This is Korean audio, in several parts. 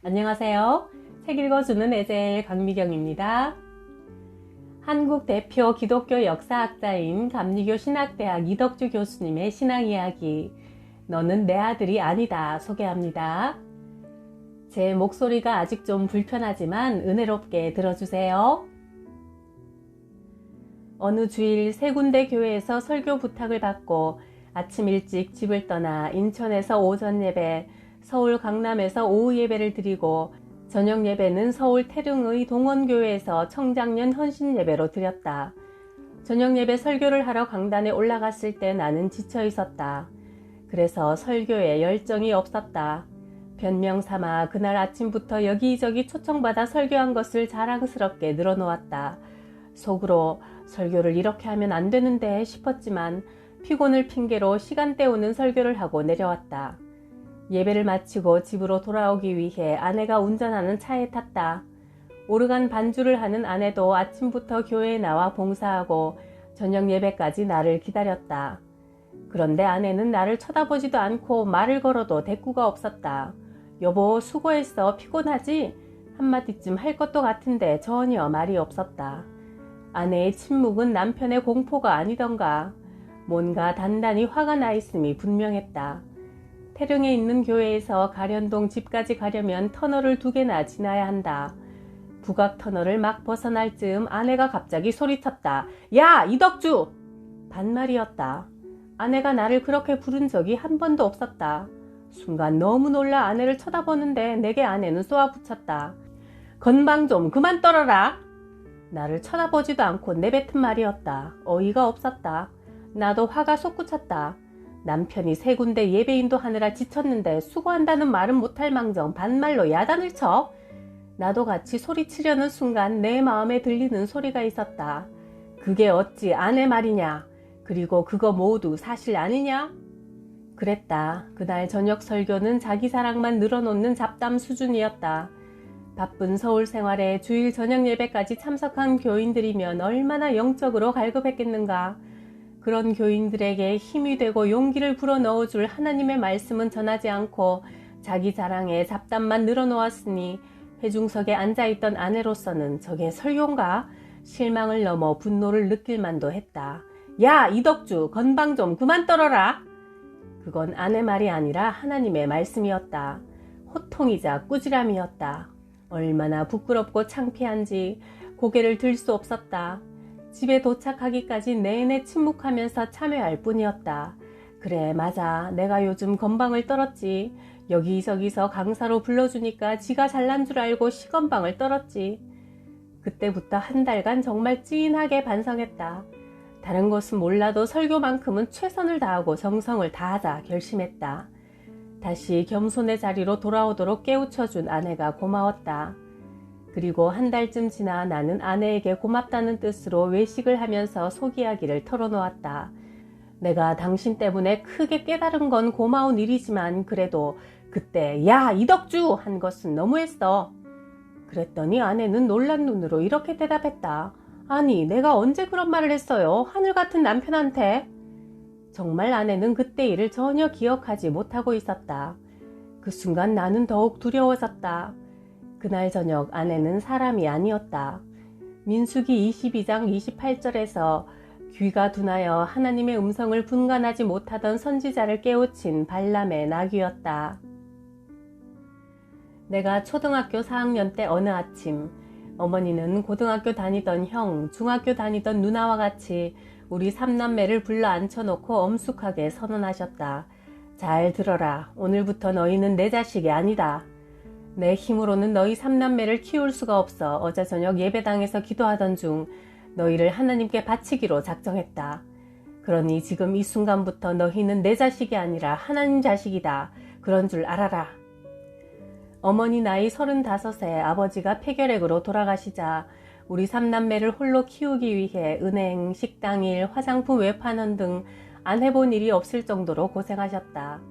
안녕하세요. 책 읽어주는 에젤 강미경입니다. 한국 대표 기독교 역사학자인 감리교 신학대학 이덕주 교수님의 신앙이야기 너는 내 아들이 아니다 소개합니다. 제 목소리가 아직 좀 불편하지만 은혜롭게 들어주세요. 어느 주일 세 군데 교회에서 설교 부탁을 받고 아침 일찍 집을 떠나 인천에서 오전 예배, 서울 강남에서 오후 예배를 드리고 저녁 예배는 서울 태릉의 동원교회에서 청장년 헌신 예배로 드렸다. 저녁 예배 설교를 하러 강단에 올라갔을 때 나는 지쳐 있었다. 그래서 설교에 열정이 없었다. 변명 삼아 그날 아침부터 여기저기 초청받아 설교한 것을 자랑스럽게 늘어놓았다. 속으로 설교를 이렇게 하면 안 되는데 싶었지만 피곤을 핑계로 시간 때우는 설교를 하고 내려왔다. 예배를 마치고 집으로 돌아오기 위해 아내가 운전하는 차에 탔다. 오르간 반주를 하는 아내도 아침부터 교회에 나와 봉사하고 저녁 예배까지 나를 기다렸다. 그런데 아내는 나를 쳐다보지도 않고 말을 걸어도 대꾸가 없었다. 여보, 수고했어. 피곤하지? 한마디쯤 할 것도 같은데 전혀 말이 없었다. 아내의 침묵은 남편의 공포가 아니던가. 뭔가 단단히 화가 나 있음이 분명했다. 태릉에 있는 교회에서 가련동 집까지 가려면 터널을 2개나 지나야 한다. 북악터널을 막 벗어날 즈음 아내가 갑자기 소리쳤다. 야, 이덕주! 반말이었다. 아내가 나를 그렇게 부른 적이 한 번도 없었다. 순간 너무 놀라 아내를 쳐다보는데 내게 아내는 쏘아붙였다. 건방 좀 그만 떨어라! 나를 쳐다보지도 않고 내뱉은 말이었다. 어이가 없었다. 나도 화가 솟구쳤다. 남편이 세 군데 예배인도 하느라 지쳤는데 수고한다는 말은 못할 망정 반말로 야단을 쳐? 나도 같이 소리치려는 순간 내 마음에 들리는 소리가 있었다. 그게 어찌 아내 말이냐? 그리고 그거 모두 사실 아니냐? 그랬다. 그날 저녁 설교는 자기 사랑만 늘어놓는 잡담 수준이었다. 바쁜 서울 생활에 주일 저녁 예배까지 참석한 교인들이면 얼마나 영적으로 갈급했겠는가. 그런 교인들에게 힘이 되고 용기를 불어넣어줄 하나님의 말씀은 전하지 않고 자기 자랑에 잡담만 늘어놓았으니 회중석에 앉아있던 아내로서는 저게 설교인가? 실망을 넘어 분노를 느낄 만도 했다. 야, 이덕주, 건방 좀 그만 떨어라! 그건 아내 말이 아니라 하나님의 말씀이었다. 호통이자 꾸지람이었다. 얼마나 부끄럽고 창피한지 고개를 들 수 없었다. 집에 도착하기까지 내내 침묵하면서 참여할 뿐이었다. 그래, 맞아. 내가 요즘 건방을 떨었지. 여기저기서 강사로 불러주니까 지가 잘난 줄 알고 시건방을 떨었지. 그때부터 한 달간 정말 찐하게 반성했다. 다른 것은 몰라도 설교만큼은 최선을 다하고 정성을 다하자 결심했다. 다시 겸손의 자리로 돌아오도록 깨우쳐준 아내가 고마웠다. 그리고 한 달쯤 지나 나는 아내에게 고맙다는 뜻으로 외식을 하면서 속 이야기를 털어놓았다. 내가 당신 때문에 크게 깨달은 건 고마운 일이지만 그래도 그때 야, 이덕주! 한 것은 너무했어. 그랬더니 아내는 놀란 눈으로 이렇게 대답했다. 아니, 내가 언제 그런 말을 했어요? 하늘 같은 남편한테. 정말 아내는 그때 일을 전혀 기억하지 못하고 있었다. 그 순간 나는 더욱 두려워졌다. 그날 저녁 아내는 사람이 아니었다. 민수기 22장 28절에서 귀가 둔하여 하나님의 음성을 분간하지 못하던 선지자를 깨우친 발람의 나귀였다. 내가 초등학교 4학년 때 어느 아침 어머니는 고등학교 다니던 형, 중학교 다니던 누나와 같이 우리 3남매를 불러 앉혀놓고 엄숙하게 선언하셨다. 잘 들어라. 오늘부터 너희는 내 자식이 아니다. 내 힘으로는 너희 3남매를 키울 수가 없어. 어제 저녁 예배당에서 기도하던 중 너희를 하나님께 바치기로 작정했다. 그러니 지금 이 순간부터 너희는 내 자식이 아니라 하나님 자식이다. 그런 줄 알아라. 어머니 나이 35에 아버지가 폐결핵으로 돌아가시자 우리 3남매를 홀로 키우기 위해 은행, 식당일, 화장품 외판원 등 안 해본 일이 없을 정도로 고생하셨다.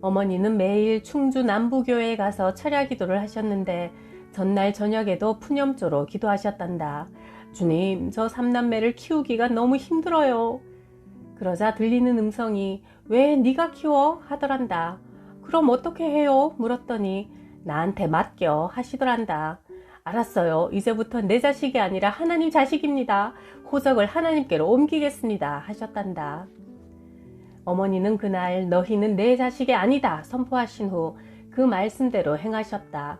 어머니는 매일 충주 남부교회에 가서 철야 기도를 하셨는데 전날 저녁에도 푸념조로 기도하셨단다. 주님, 저 3남매를 키우기가 너무 힘들어요. 그러자 들리는 음성이 왜 네가 키워? 하더란다. 그럼 어떻게 해요? 물었더니 나한테 맡겨 하시더란다. 알았어요. 이제부터 내 자식이 아니라 하나님 자식입니다. 호적을 하나님께로 옮기겠습니다. 하셨단다. 어머니는 그날 너희는 내 자식이 아니다 선포하신 후 그 말씀대로 행하셨다.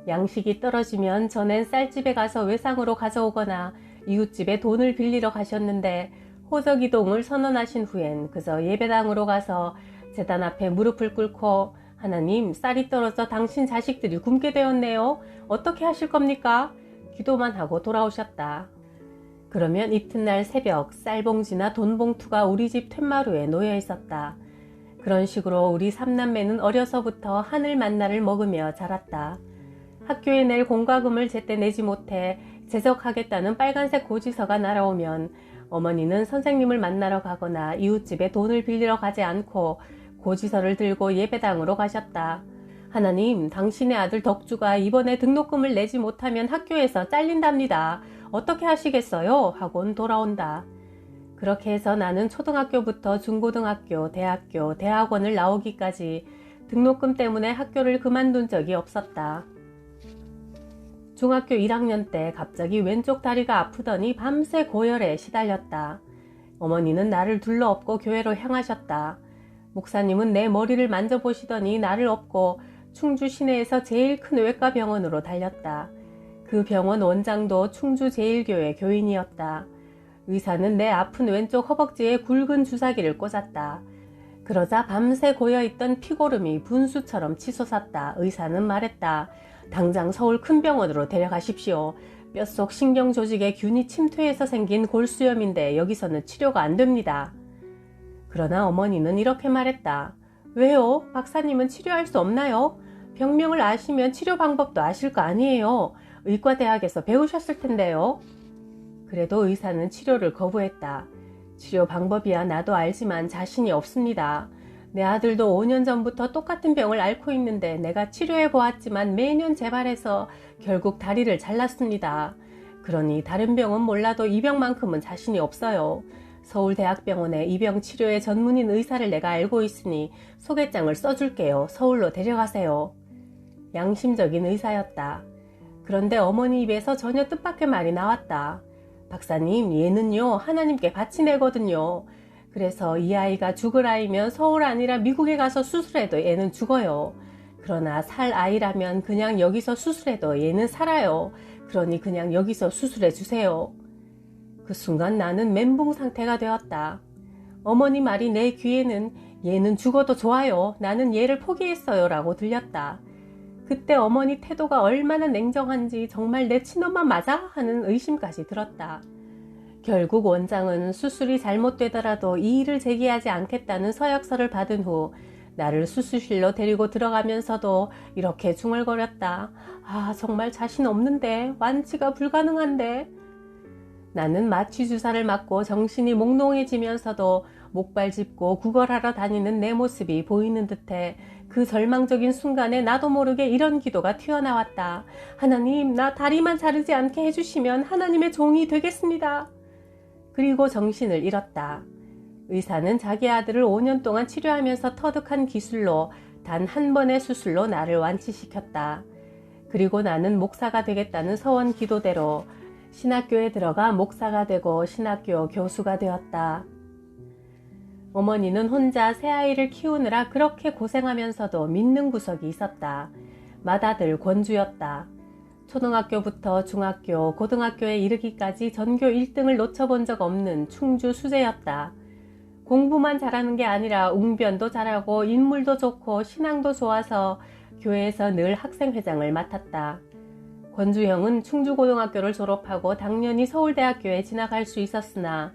양식이 떨어지면 전엔 쌀집에 가서 외상으로 가져오거나 이웃집에 돈을 빌리러 가셨는데 호적 이동을 선언하신 후엔 그저 예배당으로 가서 제단 앞에 무릎을 꿇고 하나님, 쌀이 떨어져 당신 자식들이 굶게 되었네요. 어떻게 하실 겁니까? 기도만 하고 돌아오셨다. 그러면 이튿날 새벽 쌀봉지나 돈봉투가 우리 집 툇마루에 놓여 있었다. 그런 식으로 우리 삼남매는 어려서부터 하늘 만나를 먹으며 자랐다. 학교에 낼 공과금을 제때 내지 못해 제적하겠다는 빨간색 고지서가 날아오면 어머니는 선생님을 만나러 가거나 이웃집에 돈을 빌리러 가지 않고 고지서를 들고 예배당으로 가셨다. 하나님, 당신의 아들 덕주가 이번에 등록금을 내지 못하면 학교에서 잘린답니다. 어떻게 하시겠어요? 하곤 돌아온다. 그렇게 해서 나는 초등학교부터 중고등학교, 대학교, 대학원을 나오기까지 등록금 때문에 학교를 그만둔 적이 없었다. 중학교 1학년 때 갑자기 왼쪽 다리가 아프더니 밤새 고열에 시달렸다. 어머니는 나를 둘러엎고 교회로 향하셨다. 목사님은 내 머리를 만져보시더니 나를 업고 충주 시내에서 제일 큰 외과 병원으로 달렸다. 그 병원 원장도 충주 제일교회 교인이었다. 의사는 내 아픈 왼쪽 허벅지에 굵은 주사기를 꽂았다. 그러자 밤새 고여있던 피고름이 분수처럼 치솟았다. 의사는 말했다. 당장 서울 큰 병원으로 데려가십시오. 뼛속 신경조직에 균이 침투해서 생긴 골수염인데 여기서는 치료가 안 됩니다. 그러나 어머니는 이렇게 말했다. 왜요? 박사님은 치료할 수 없나요? 병명을 아시면 치료 방법도 아실 거 아니에요. 의과대학에서 배우셨을 텐데요. 그래도 의사는 치료를 거부했다. 치료 방법이야 나도 알지만 자신이 없습니다. 내 아들도 5년 전부터 똑같은 병을 앓고 있는데 내가 치료해 보았지만 매년 재발해서 결국 다리를 잘랐습니다. 그러니 다른 병은 몰라도 이 병만큼은 자신이 없어요. 서울대학병원에 이 병 치료의 전문인 의사를 내가 알고 있으니 소개장을 써줄게요. 서울로 데려가세요. 양심적인 의사였다. 그런데 어머니 입에서 전혀 뜻밖의 말이 나왔다. 박사님, 얘는요 하나님께 바치 내거든요. 그래서 이 아이가 죽을 아이면 서울 아니라 미국에 가서 수술해도 얘는 죽어요. 그러나 살 아이라면 그냥 여기서 수술해도 얘는 살아요. 그러니 그냥 여기서 수술해 주세요. 그 순간 나는 멘붕 상태가 되었다. 어머니 말이 내 귀에는 얘는 죽어도 좋아요. 나는 얘를 포기했어요. 라고 들렸다. 그때 어머니 태도가 얼마나 냉정한지 정말 내 친엄마 맞아? 하는 의심까지 들었다. 결국 원장은 수술이 잘못되더라도 이의를 제기하지 않겠다는 서약서를 받은 후 나를 수술실로 데리고 들어가면서도 이렇게 중얼거렸다. 아, 정말 자신 없는데, 완치가 불가능한데. 나는 마취 주사를 맞고 정신이 몽롱해지면서도 목발 짚고 구걸하러 다니는 내 모습이 보이는 듯해 그 절망적인 순간에 나도 모르게 이런 기도가 튀어나왔다. 하나님, 나 다리만 자르지 않게 해주시면 하나님의 종이 되겠습니다. 그리고 정신을 잃었다. 의사는 자기 아들을 5년 동안 치료하면서 터득한 기술로 단 한 번의 수술로 나를 완치시켰다. 그리고 나는 목사가 되겠다는 서원 기도대로 신학교에 들어가 목사가 되고 신학교 교수가 되었다. 어머니는 혼자 새아이를 키우느라 그렇게 고생하면서도 믿는 구석이 있었다. 맏아들 권주였다. 초등학교부터 중학교, 고등학교에 이르기까지 전교 1등을 놓쳐본 적 없는 충주 수재였다. 공부만 잘하는 게 아니라 웅변도 잘하고 인물도 좋고 신앙도 좋아서 교회에서 늘 학생회장을 맡았다. 권주 형은 충주고등학교를 졸업하고 당연히 서울대학교에 진학할 수 있었으나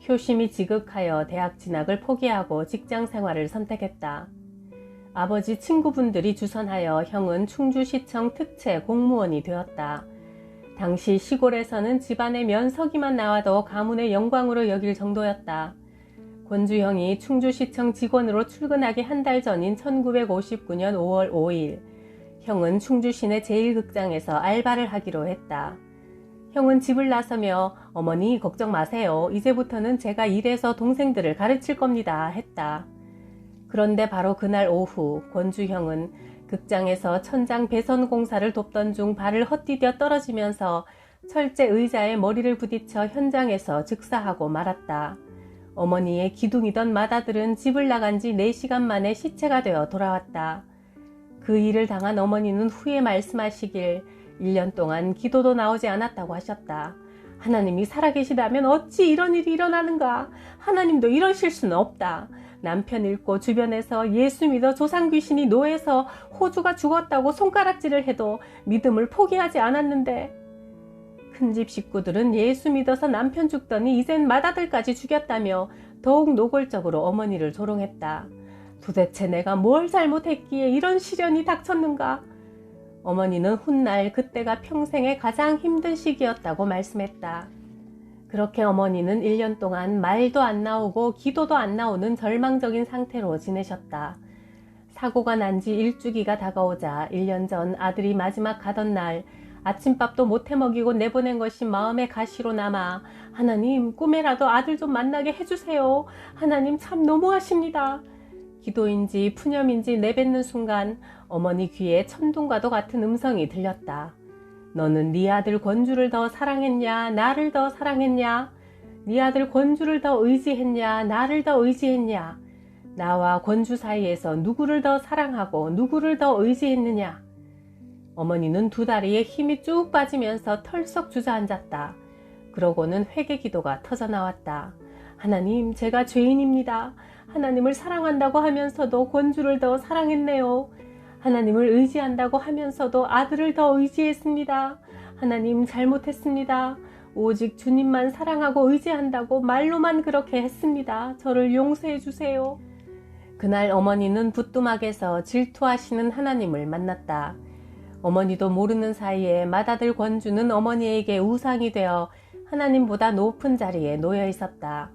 효심이 지극하여 대학 진학을 포기하고 직장 생활을 선택했다. 아버지 친구분들이 주선하여 형은 충주시청 특채 공무원이 되었다. 당시 시골에서는 집안의 면서기만 나와도 가문의 영광으로 여길 정도였다. 권주 형이 충주시청 직원으로 출근하기 한 달 전인 1959년 5월 5일 형은 충주시내 제1극장에서 알바를 하기로 했다. 형은 집을 나서며 어머니 걱정 마세요. 이제부터는 제가 일해서 동생들을 가르칠 겁니다. 했다. 그런데 바로 그날 오후 권주 형은 극장에서 천장 배선 공사를 돕던 중 발을 헛디뎌 떨어지면서 철제 의자에 머리를 부딪혀 현장에서 즉사하고 말았다. 어머니의 기둥이던 맏아들은 집을 나간 지 4시간 만에 시체가 되어 돌아왔다. 그 일을 당한 어머니는 후에 말씀하시길 1년 동안 기도도 나오지 않았다고 하셨다. 하나님이 살아계시다면 어찌 이런 일이 일어나는가? 하나님도 이러실 수는 없다. 남편 잃고 주변에서 예수 믿어 조상 귀신이 노해서 호주가 죽었다고 손가락질을 해도 믿음을 포기하지 않았는데, 큰집 식구들은 예수 믿어서 남편 죽더니 이젠 맏아들까지 죽였다며 더욱 노골적으로 어머니를 조롱했다. 도대체 내가 뭘 잘못했기에 이런 시련이 닥쳤는가? 어머니는 훗날 그때가 평생의 가장 힘든 시기였다고 말씀했다. 그렇게 어머니는 1년 동안 말도 안 나오고 기도도 안 나오는 절망적인 상태로 지내셨다. 사고가 난 지 1주기가 다가오자 1년 전 아들이 마지막 가던 날 아침밥도 못 해먹이고 내보낸 것이 마음의 가시로 남아 하나님 꿈에라도 아들 좀 만나게 해주세요. 하나님 참 너무하십니다. 기도인지 푸념인지 내뱉는 순간 어머니 귀에 천둥과도 같은 음성이 들렸다. 너는 네 아들 권주를 더 사랑했냐 나를 더 사랑했냐? 네 아들 권주를 더 의지했냐 나를 더 의지했냐? 나와 권주 사이에서 누구를 더 사랑하고 누구를 더 의지했느냐? 어머니는 두 다리에 힘이 쭉 빠지면서 털썩 주저앉았다. 그러고는 회개 기도가 터져나왔다. 하나님, 제가 죄인입니다. 하나님을 사랑한다고 하면서도 권주를 더 사랑했네요. 하나님을 의지한다고 하면서도 아들을 더 의지했습니다. 하나님 잘못했습니다. 오직 주님만 사랑하고 의지한다고 말로만 그렇게 했습니다. 저를 용서해 주세요. 그날 어머니는 부뚜막에서 질투하시는 하나님을 만났다. 어머니도 모르는 사이에 맏아들 권주는 어머니에게 우상이 되어 하나님보다 높은 자리에 놓여 있었다.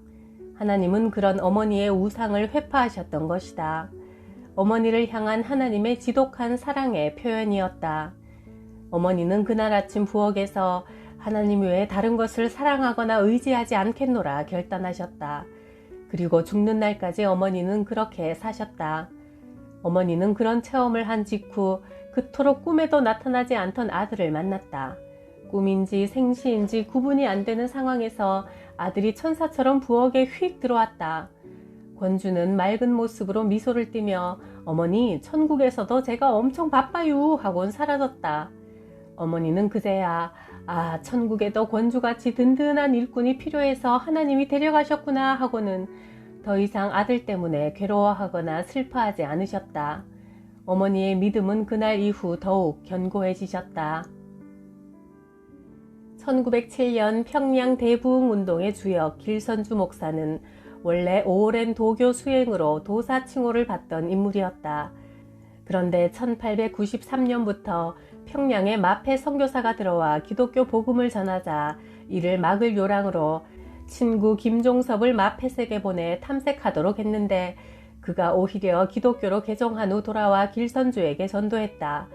하나님은 그런 어머니의 우상을 회파하셨던 것이다. 어머니를 향한 하나님의 지독한 사랑의 표현이었다. 어머니는 그날 아침 부엌에서 하나님 외에 다른 것을 사랑하거나 의지하지 않겠노라 결단하셨다. 그리고 죽는 날까지 어머니는 그렇게 사셨다. 어머니는 그런 체험을 한 직후 그토록 꿈에도 나타나지 않던 아들을 만났다. 꿈인지 생시인지 구분이 안 되는 상황에서 아들이 천사처럼 부엌에 휙 들어왔다. 권주는 맑은 모습으로 미소를 띠며 어머니, 천국에서도 제가 엄청 바빠요 하곤 사라졌다. 어머니는 그제야 천국에도 권주같이 든든한 일꾼이 필요해서 하나님이 데려가셨구나 하고는 더 이상 아들 때문에 괴로워하거나 슬퍼하지 않으셨다. 어머니의 믿음은 그날 이후 더욱 견고해지셨다. 1907년 평양 대부흥운동의 주역 길선주 목사는 원래 오랜 도교 수행으로 도사 칭호를 받던 인물이었다. 그런데 1893년부터 평양에 마패 선교사가 들어와 기독교 복음을 전하자 이를 막을 요랑으로 친구 김종섭을 마패색에 보내 탐색하도록 했는데 그가 오히려 기독교로 개종한 후 돌아와 길선주에게 전도했다.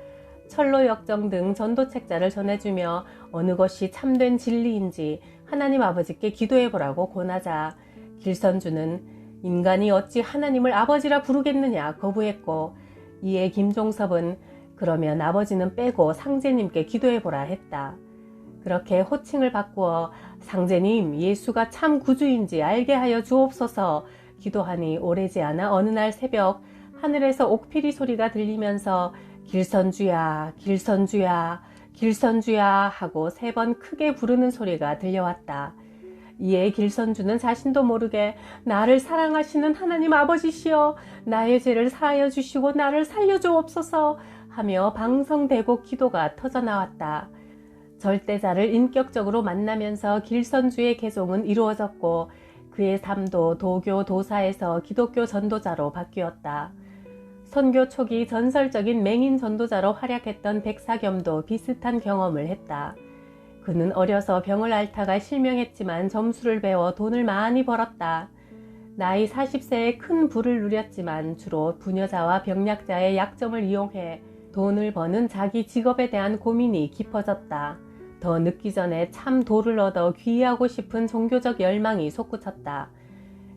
철로 역정 등 전도책자를 전해주며 어느 것이 참된 진리인지 하나님 아버지께 기도해보라고 권하자 길선주는 인간이 어찌 하나님을 아버지라 부르겠느냐 거부했고, 이에 김종섭은 그러면 아버지는 빼고 상제님께 기도해보라 했다. 그렇게 호칭을 바꾸어 상제님, 예수가 참 구주인지 알게 하여 주옵소서 기도하니 오래지 않아 어느 날 새벽 하늘에서 옥피리 소리가 들리면서 길선주야, 길선주야, 길선주야 하고 3번 크게 부르는 소리가 들려왔다. 이에 길선주는 자신도 모르게 나를 사랑하시는 하나님 아버지시여, 나의 죄를 사하여 주시고 나를 살려주옵소서 하며 방성대고 기도가 터져나왔다. 절대자를 인격적으로 만나면서 길선주의 개종은 이루어졌고 그의 삶도 도교 도사에서 기독교 전도자로 바뀌었다. 선교 초기 전설적인 맹인 전도자로 활약했던 백사겸도 비슷한 경험을 했다. 그는 어려서 병을 앓다가 실명했지만 점수를 배워 돈을 많이 벌었다. 나이 40세에 큰 부를 누렸지만 주로 부녀자와 병약자의 약점을 이용해 돈을 버는 자기 직업에 대한 고민이 깊어졌다. 더 늦기 전에 참 도를 얻어 귀의하고 싶은 종교적 열망이 솟구쳤다.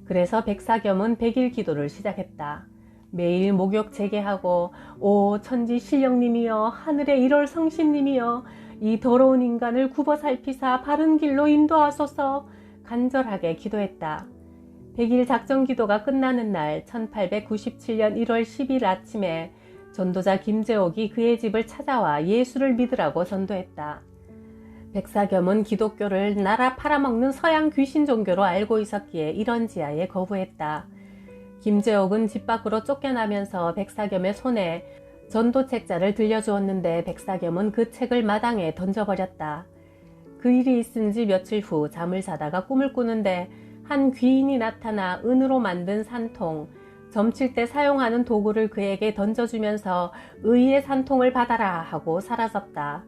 그래서 백사겸은 100일 기도를 시작했다. 매일 목욕 재개하고 오 천지 신령님이여 하늘의 1월 성신님이여 이 더러운 인간을 굽어 살피사 바른 길로 인도하소서 간절하게 기도했다. 100일 작전 기도가 끝나는 날 1897년 1월 10일 아침에 전도자 김재옥이 그의 집을 찾아와 예수를 믿으라고 전도했다. 백사겸은 기독교를 나라 팔아먹는 서양 귀신 종교로 알고 있었기에 이런 지하에 거부했다. 김재옥은 집 밖으로 쫓겨나면서 백사겸의 손에 전도책자를 들려주었는데 백사겸은 그 책을 마당에 던져버렸다. 그 일이 있은 지 며칠 후 잠을 자다가 꿈을 꾸는데 한 귀인이 나타나 은으로 만든 산통, 점칠 때 사용하는 도구를 그에게 던져주면서 의의 산통을 받아라 하고 사라졌다.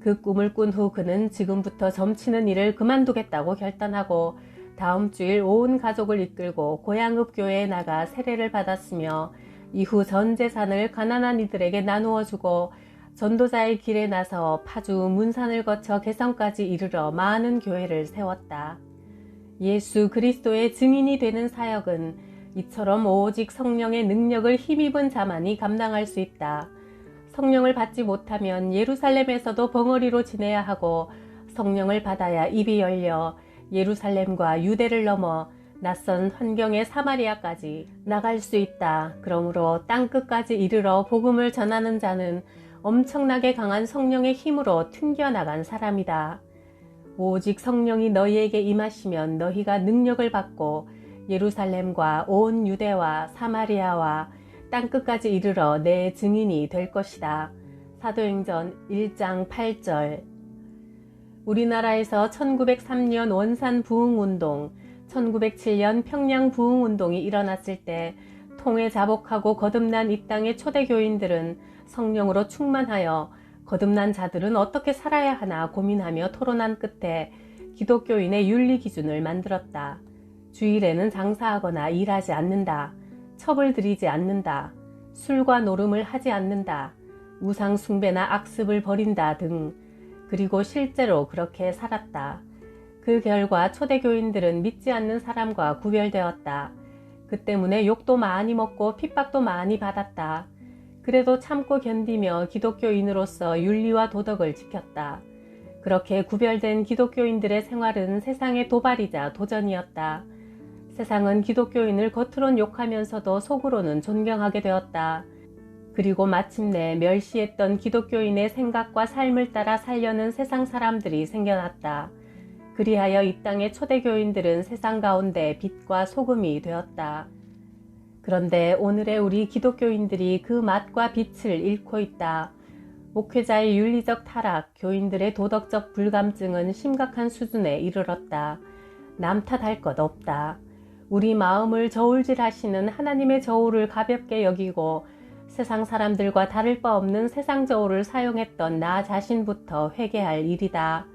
그 꿈을 꾼 후 그는 지금부터 점치는 일을 그만두겠다고 결단하고 다음 주일 온 가족을 이끌고 고향읍 교회에 나가 세례를 받았으며 이후 전 재산을 가난한 이들에게 나누어 주고 전도자의 길에 나서 파주 문산을 거쳐 개성까지 이르러 많은 교회를 세웠다. 예수 그리스도의 증인이 되는 사역은 이처럼 오직 성령의 능력을 힘입은 자만이 감당할 수 있다. 성령을 받지 못하면 예루살렘에서도 벙어리로 지내야 하고 성령을 받아야 입이 열려 예루살렘과 유대를 넘어 낯선 환경의 사마리아까지 나갈 수 있다. 그러므로 땅끝까지 이르러 복음을 전하는 자는 엄청나게 강한 성령의 힘으로 튕겨나간 사람이다. 오직 성령이 너희에게 임하시면 너희가 능력을 받고 예루살렘과 온 유대와 사마리아와 땅끝까지 이르러 내 증인이 될 것이다. 사도행전 1장 8절. 우리나라에서 1903년 원산 부흥운동, 1907년 평양 부흥운동이 일어났을 때 통에 자복하고 거듭난 이 땅의 초대교인들은 성령으로 충만하여 거듭난 자들은 어떻게 살아야 하나 고민하며 토론한 끝에 기독교인의 윤리 기준을 만들었다. 주일에는 장사하거나 일하지 않는다. 첩을 들이지 않는다. 술과 노름을 하지 않는다. 우상 숭배나 악습을 버린다 등. 그리고 실제로 그렇게 살았다. 그 결과 초대교인들은 믿지 않는 사람과 구별되었다. 그 때문에 욕도 많이 먹고 핍박도 많이 받았다. 그래도 참고 견디며 기독교인으로서 윤리와 도덕을 지켰다. 그렇게 구별된 기독교인들의 생활은 세상의 도발이자 도전이었다. 세상은 기독교인을 겉으론 욕하면서도 속으로는 존경하게 되었다. 그리고 마침내 멸시했던 기독교인의 생각과 삶을 따라 살려는 세상 사람들이 생겨났다. 그리하여 이 땅의 초대교인들은 세상 가운데 빛과 소금이 되었다. 그런데 오늘의 우리 기독교인들이 그 맛과 빛을 잃고 있다. 목회자의 윤리적 타락, 교인들의 도덕적 불감증은 심각한 수준에 이르렀다. 남 탓할 것 없다. 우리 마음을 저울질하시는 하나님의 저울을 가볍게 여기고 세상 사람들과 다를 바 없는 세상 저울을 사용했던 나 자신부터 회개할 일이다.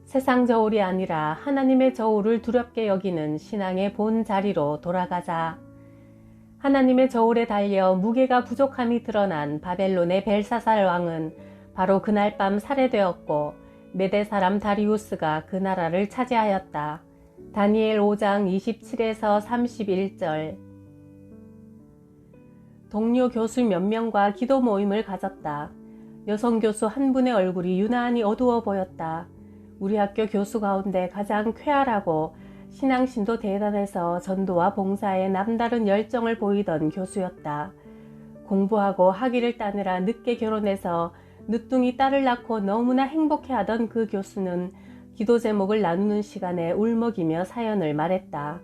세상 저울이 아니라 하나님의 저울을 두렵게 여기는 신앙의 본 자리로 돌아가자. 하나님의 저울에 달려 무게가 부족함이 드러난 바벨론의 벨사살 왕은 바로 그날 밤 살해되었고 메대 사람 다리우스가 그 나라를 차지하였다. 다니엘 5장 27에서 31절. 동료 교수 몇 명과 기도 모임을 가졌다. 여성 교수 한 분의 얼굴이 유난히 어두워 보였다. 우리 학교 교수 가운데 가장 쾌활하고 신앙심도 대단해서 전도와 봉사에 남다른 열정을 보이던 교수였다. 공부하고 학위를 따느라 늦게 결혼해서 늦둥이 딸을 낳고 너무나 행복해하던 그 교수는 기도 제목을 나누는 시간에 울먹이며 사연을 말했다.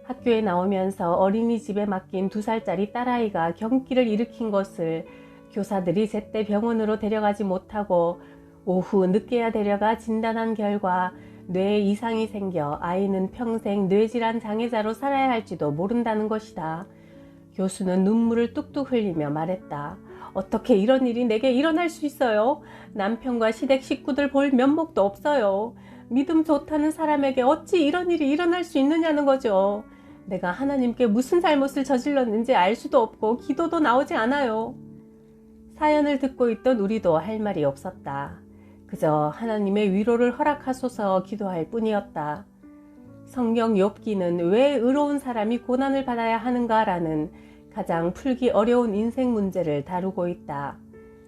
학교에 나오면서 어린이집에 맡긴 2살짜리 딸아이가 경기를 일으킨 것을 교사들이 제때 병원으로 데려가지 못하고 오후 늦게야 데려가 진단한 결과 뇌에 이상이 생겨 아이는 평생 뇌질환 장애자로 살아야 할지도 모른다는 것이다. 교수는 눈물을 뚝뚝 흘리며 말했다. 어떻게 이런 일이 내게 일어날 수 있어요? 남편과 시댁 식구들 볼 면목도 없어요. 믿음 좋다는 사람에게 어찌 이런 일이 일어날 수 있느냐는 거죠. 내가 하나님께 무슨 잘못을 저질렀는지 알 수도 없고 기도도 나오지 않아요. 사연을 듣고 있던 우리도 할 말이 없었다. 그저 하나님의 위로를 허락하소서 기도할 뿐이었다. 성경 욥기는 왜 의로운 사람이 고난을 받아야 하는가라는 가장 풀기 어려운 인생 문제를 다루고 있다.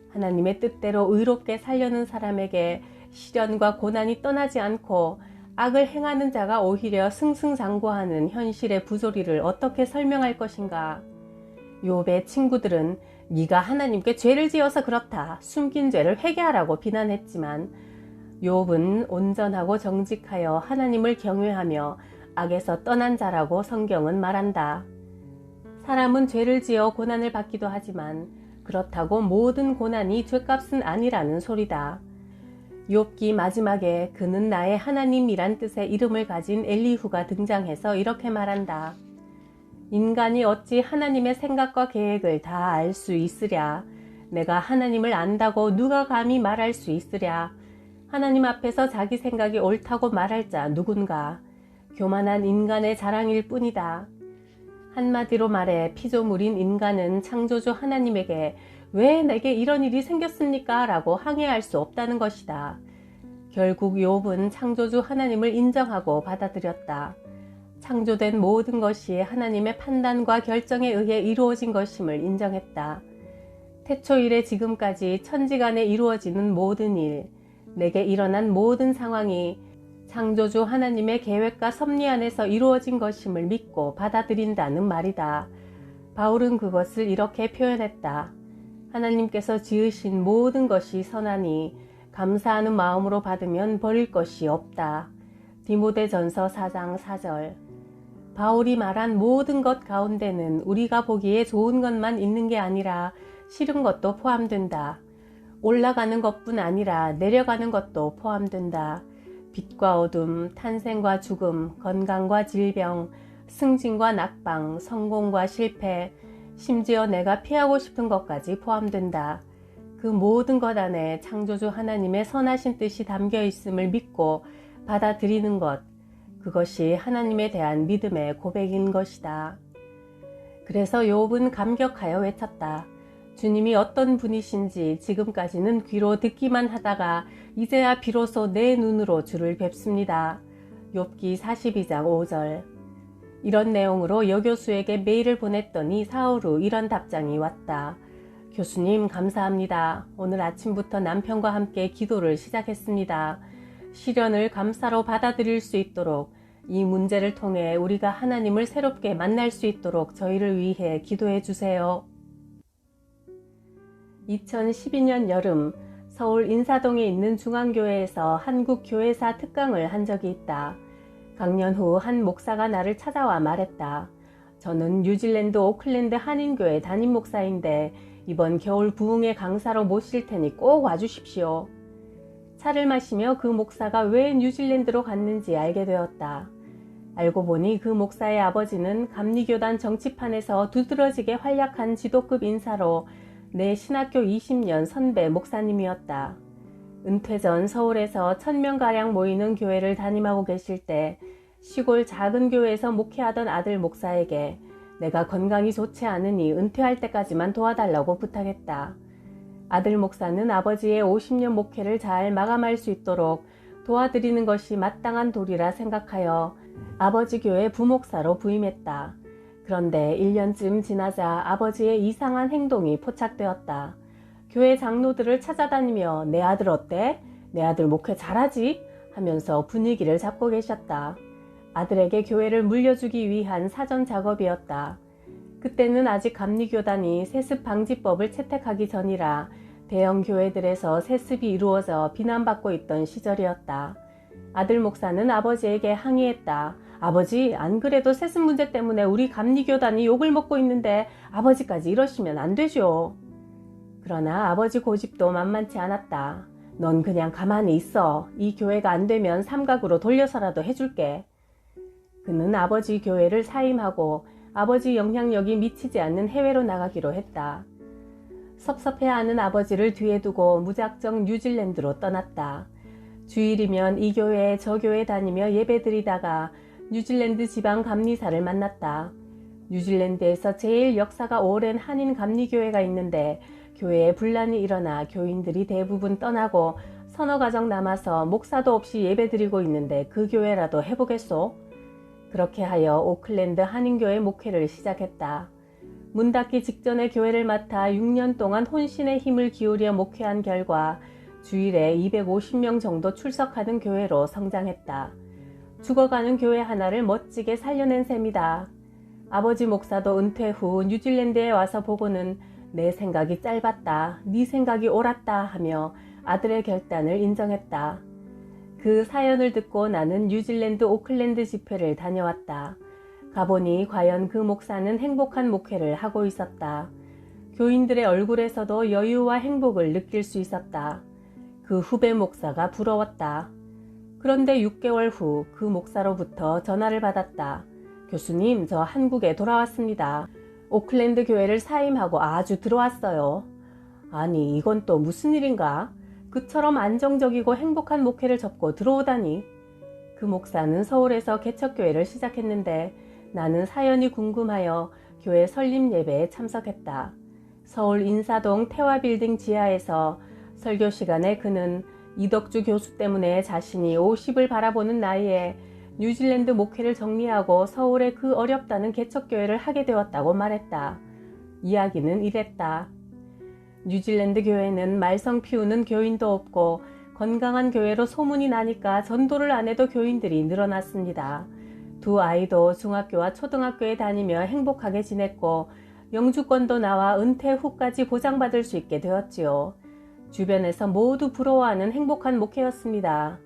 하나님의 뜻대로 의롭게 살려는 사람에게 시련과 고난이 떠나지 않고 악을 행하는 자가 오히려 승승장구하는 현실의 부조리를 어떻게 설명할 것인가? 욥의 친구들은 네가 하나님께 죄를 지어서 그렇다. 숨긴 죄를 회개하라고 비난했지만 욥은 온전하고 정직하여 하나님을 경외하며 악에서 떠난 자라고 성경은 말한다. 사람은 죄를 지어 고난을 받기도 하지만 그렇다고 모든 고난이 죄값은 아니라는 소리다. 욥기 마지막에 그는 나의 하나님이란 뜻의 이름을 가진 엘리후가 등장해서 이렇게 말한다. 인간이 어찌 하나님의 생각과 계획을 다 알 수 있으랴. 내가 하나님을 안다고 누가 감히 말할 수 있으랴. 하나님 앞에서 자기 생각이 옳다고 말할 자 누군가. 교만한 인간의 자랑일 뿐이다. 한마디로 말해 피조물인 인간은 창조주 하나님에게 왜 내게 이런 일이 생겼습니까? 라고 항의할 수 없다는 것이다. 결국 욥은 창조주 하나님을 인정하고 받아들였다. 창조된 모든 것이 하나님의 판단과 결정에 의해 이루어진 것임을 인정했다. 태초 이래 지금까지 천지간에 이루어지는 모든 일, 내게 일어난 모든 상황이 창조주 하나님의 계획과 섭리 안에서 이루어진 것임을 믿고 받아들인다는 말이다. 바울은 그것을 이렇게 표현했다. 하나님께서 지으신 모든 것이 선하니 감사하는 마음으로 받으면 버릴 것이 없다. 디모데전서 4장 4절. 바울이 말한 모든 것 가운데는 우리가 보기에 좋은 것만 있는 게 아니라 싫은 것도 포함된다. 올라가는 것뿐 아니라 내려가는 것도 포함된다. 빛과 어둠, 탄생과 죽음, 건강과 질병, 승진과 낙방, 성공과 실패, 심지어 내가 피하고 싶은 것까지 포함된다. 그 모든 것 안에 창조주 하나님의 선하신 뜻이 담겨 있음을 믿고 받아들이는 것, 그것이 하나님에 대한 믿음의 고백인 것이다. 그래서 욥은 감격하여 외쳤다. 주님이 어떤 분이신지 지금까지는 귀로 듣기만 하다가 이제야 비로소 내 눈으로 주를 뵙습니다. 욥기 42장 5절. 이런 내용으로 여교수에게 메일을 보냈더니 사흘 후 이런 답장이 왔다. 교수님 감사합니다. 오늘 아침부터 남편과 함께 기도를 시작했습니다. 시련을 감사로 받아들일 수 있도록 이 문제를 통해 우리가 하나님을 새롭게 만날 수 있도록 저희를 위해 기도해 주세요. 2012년 여름 서울 인사동에 있는 중앙교회에서 한국교회사 특강을 한 적이 있다. 강연 후 한 목사가 나를 찾아와 말했다. 저는 뉴질랜드 오클랜드 한인교회 담임 목사인데 이번 겨울 부흥회 강사로 모실 테니 꼭 와주십시오. 차를 마시며 그 목사가 왜 뉴질랜드로 갔는지 알게 되었다. 알고 보니 그 목사의 아버지는 감리교단 정치판에서 두드러지게 활약한 지도급 인사로 내 신학교 20년 선배 목사님이었다. 은퇴 전 서울에서 1000명가량 모이는 교회를 담임하고 계실 때 시골 작은 교회에서 목회하던 아들 목사에게 내가 건강이 좋지 않으니 은퇴할 때까지만 도와달라고 부탁했다. 아들 목사는 아버지의 50년 목회를 잘 마감할 수 있도록 도와드리는 것이 마땅한 도리라 생각하여 아버지 교회 부목사로 부임했다. 그런데 1년쯤 지나자 아버지의 이상한 행동이 포착되었다. 교회 장로들을 찾아다니며 내 아들 어때? 내 아들 목회 잘하지? 하면서 분위기를 잡고 계셨다. 아들에게 교회를 물려주기 위한 사전 작업이었다. 그때는 아직 감리교단이 세습방지법을 채택하기 전이라 대형 교회들에서 세습이 이루어져 비난받고 있던 시절이었다. 아들 목사는 아버지에게 항의했다. 아버지, 안 그래도 세습 문제 때문에 우리 감리교단이 욕을 먹고 있는데 아버지까지 이러시면 안 되죠. 그러나 아버지 고집도 만만치 않았다. 넌 그냥 가만히 있어. 이 교회가 안 되면 삼각으로 돌려서라도 해줄게. 그는 아버지 교회를 사임하고 아버지 영향력이 미치지 않는 해외로 나가기로 했다. 섭섭해하는 아버지를 뒤에 두고 무작정 뉴질랜드로 떠났다. 주일이면 이 교회 저 교회 다니며 예배드리다가 뉴질랜드 지방 감리사를 만났다. 뉴질랜드에서 제일 역사가 오랜 한인 감리교회가 있는데 교회에 분란이 일어나 교인들이 대부분 떠나고 서너 가정 남아서 목사도 없이 예배드리고 있는데 그 교회라도 해보겠소? 그렇게 하여 오클랜드 한인교회 목회를 시작했다. 문 닫기 직전에 교회를 맡아 6년 동안 혼신의 힘을 기울여 목회한 결과 주일에 250명 정도 출석하는 교회로 성장했다. 죽어가는 교회 하나를 멋지게 살려낸 셈이다. 아버지 목사도 은퇴 후 뉴질랜드에 와서 보고는 내 생각이 짧았다, 네 생각이 옳았다 하며 아들의 결단을 인정했다. 그 사연을 듣고 나는 뉴질랜드 오클랜드 집회를 다녀왔다. 가보니 과연 그 목사는 행복한 목회를 하고 있었다. 교인들의 얼굴에서도 여유와 행복을 느낄 수 있었다. 그 후배 목사가 부러웠다. 그런데 6개월 후 그 목사로부터 전화를 받았다. 교수님, 저 한국에 돌아왔습니다. 오클랜드 교회를 사임하고 아주 들어왔어요. 아니, 이건 또 무슨 일인가? 그처럼 안정적이고 행복한 목회를 접고 들어오다니. 그 목사는 서울에서 개척교회를 시작했는데 나는 사연이 궁금하여 교회 설립 예배에 참석했다. 서울 인사동 태화빌딩 지하에서 설교 시간에 그는 이덕주 교수 때문에 자신이 50을 바라보는 나이에 뉴질랜드 목회를 정리하고 서울에 그 어렵다는 개척교회를 하게 되었다고 말했다. 이야기는 이랬다. 뉴질랜드 교회는 말썽 피우는 교인도 없고 건강한 교회로 소문이 나니까 전도를 안 해도 교인들이 늘어났습니다. 두 아이도 중학교와 초등학교에 다니며 행복하게 지냈고 영주권도 나와 은퇴 후까지 보장받을 수 있게 되었지요. 주변에서 모두 부러워하는 행복한 목회였습니다.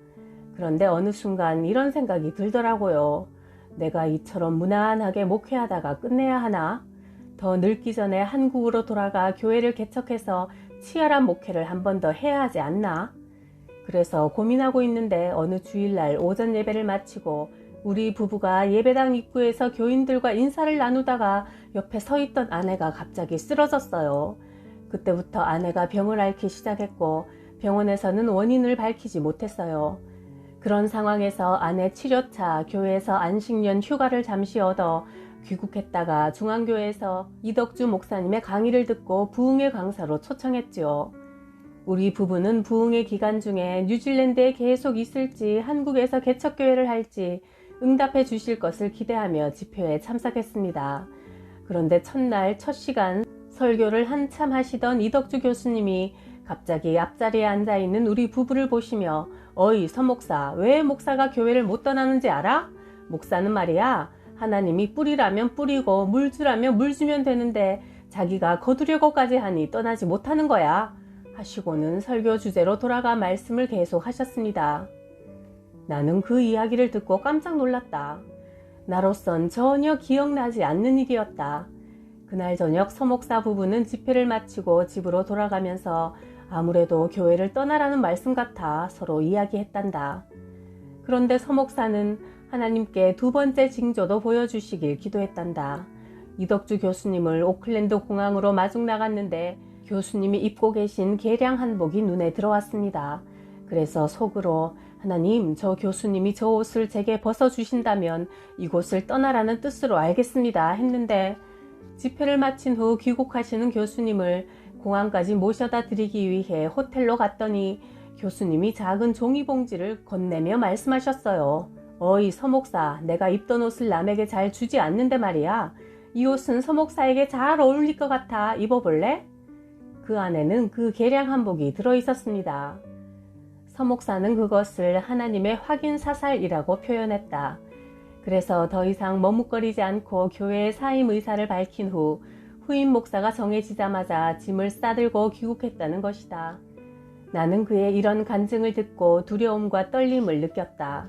그런데 어느 순간 이런 생각이 들더라고요. 내가 이처럼 무난하게 목회하다가 끝내야 하나? 더 늙기 전에 한국으로 돌아가 교회를 개척해서 치열한 목회를 한 번 더 해야 하지 않나? 그래서 고민하고 있는데 어느 주일날 오전 예배를 마치고 우리 부부가 예배당 입구에서 교인들과 인사를 나누다가 옆에 서 있던 아내가 갑자기 쓰러졌어요. 그때부터 아내가 병을 앓기 시작했고 병원에서는 원인을 밝히지 못했어요. 그런 상황에서 아내 치료차 교회에서 안식년 휴가를 잠시 얻어 귀국했다가 중앙교회에서 이덕주 목사님의 강의를 듣고 부흥회 강사로 초청했지요. 우리 부부는 부흥회 기간 중에 뉴질랜드에 계속 있을지 한국에서 개척교회를 할지 응답해 주실 것을 기대하며 집회에 참석했습니다. 그런데 첫날 첫 시간 설교를 한참 하시던 이덕주 교수님이 갑자기 앞자리에 앉아있는 우리 부부를 보시며 어이 서 목사, 왜 목사가 교회를 못 떠나는지 알아? 목사는 말이야 하나님이 뿌리라면 뿌리고 물 주라면 물 주면 되는데 자기가 거두려고까지 하니 떠나지 못하는 거야 하시고는 설교 주제로 돌아가 말씀을 계속 하셨습니다. 나는 그 이야기를 듣고 깜짝 놀랐다. 나로선 전혀 기억나지 않는 일이었다. 그날 저녁 서 목사 부부는 집회를 마치고 집으로 돌아가면서 아무래도 교회를 떠나라는 말씀 같아 서로 이야기했단다. 그런데 서 목사는 하나님께 두 번째 징조도 보여주시길 기도했단다. 이덕주 교수님을 오클랜드 공항으로 마중 나갔는데 교수님이 입고 계신 개량 한복이 눈에 들어왔습니다. 그래서 속으로 하나님, 저 교수님이 저 옷을 제게 벗어주신다면 이곳을 떠나라는 뜻으로 알겠습니다 했는데 집회를 마친 후 귀국하시는 교수님을 공항까지 모셔다 드리기 위해 호텔로 갔더니 교수님이 작은 종이봉지를 건네며 말씀하셨어요. 어이 서 목사, 내가 입던 옷을 남에게 잘 주지 않는데 말이야. 이 옷은 서 목사에게 잘 어울릴 것 같아. 입어볼래? 그 안에는 그 개량 한복이 들어있었습니다. 서 목사는 그것을 하나님의 확인 사살이라고 표현했다. 그래서 더 이상 머뭇거리지 않고 교회의 사임 의사를 밝힌 후 후임 목사가 정해지자마자 짐을 싸들고 귀국했다는 것이다. 나는 그의 이런 간증을 듣고 두려움과 떨림을 느꼈다.